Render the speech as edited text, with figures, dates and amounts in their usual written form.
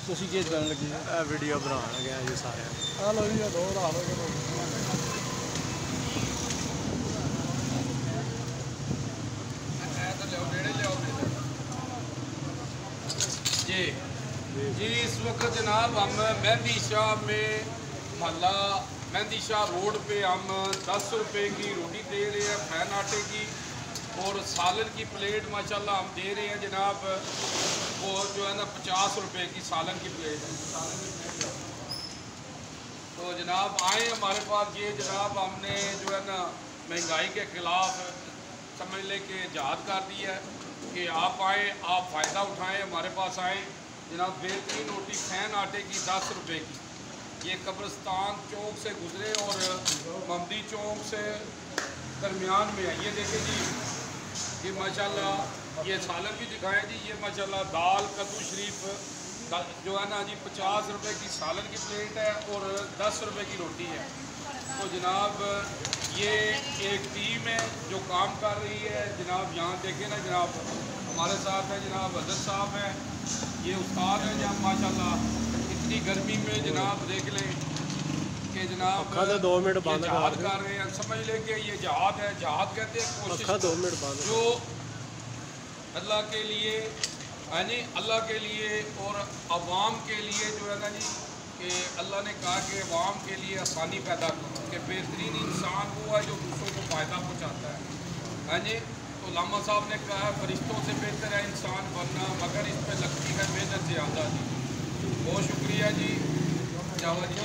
ਤੁਸੀਂ ਕੀ ਕਰਨ ਲੱਗੇ ਜੀ? ਇਹ ਵੀਡੀਓ ਬਣਾਉਣ ਲੱਗਿਆ ਜੀ ਸਾਰਿਆਂ ਨੂੰ। ਆ ਲਓ ਜੀ, ਦੋ ਲਾ ਲਓ जी इस वक्त जनाब हम मेहंदी शाह में मोहल्ला मेहंदी शाह रोड पे हम 10 रुपए की रोटी दे रहे हैं फैन आटे की, और सालन की प्लेट माशाल्लाह हम दे रहे हैं जनाब, वो जो है ना 50 रुपए की सालन की प्लेट है। तो जनाब आए हमारे पास, ये जनाब हमने जो है ना महंगाई के ख़िलाफ़ समझ ले के जहाद कर दी है कि आप आएँ, आप फ़ायदा उठाएँ, हमारे पास आएँ जनाब। बेहतरीन रोटी फैन आटे की 10 रुपए की, ये कब्रिस्तान चौक से गुजरे और ममदी चौक से दरमियान में है। ये देखें जी, ये माशाल्लाह ये सालन भी दिखाएं जी, ये माशाल्लाह दाल कद्दू शरीफ जो है ना जी 50 रुपए की सालन की प्लेट है और 10 रुपए की रोटी है। तो जनाब ये एक टीम है जो काम कर रही है जनाब। यहाँ देखें ना जनाब, हमारे साथ है जनाब हजरत साहब हैं, ये उस्ताद हैं जनाब माशाल्लाह। इतनी गर्मी में जनाब देख लें कि जनाब 2 मिनट बंद जहाद कर रहे हैं, समझ लें कि ये जहाद है। जहाद कहते हैं कोशिश 2 मिनट बंद जो अल्लाह के लिए यानी अल्लाह के लिए और अवाम के लिए जो है ना जी, कि अल्लाह ने कहा कि अवाम के लिए आसानी पैदा करो, कि बेहतरीन इंसान वो है जो दूसरों को फ़ायदा पहुँचाता है। हाँ जी, तो लामा साहब ने कहा फरिश्तों से बेहतर है इंसान बनना, मगर इस पर लगती है मेहनत ज़्यादा जी। बहुत शुक्रिया जी, जावा जी।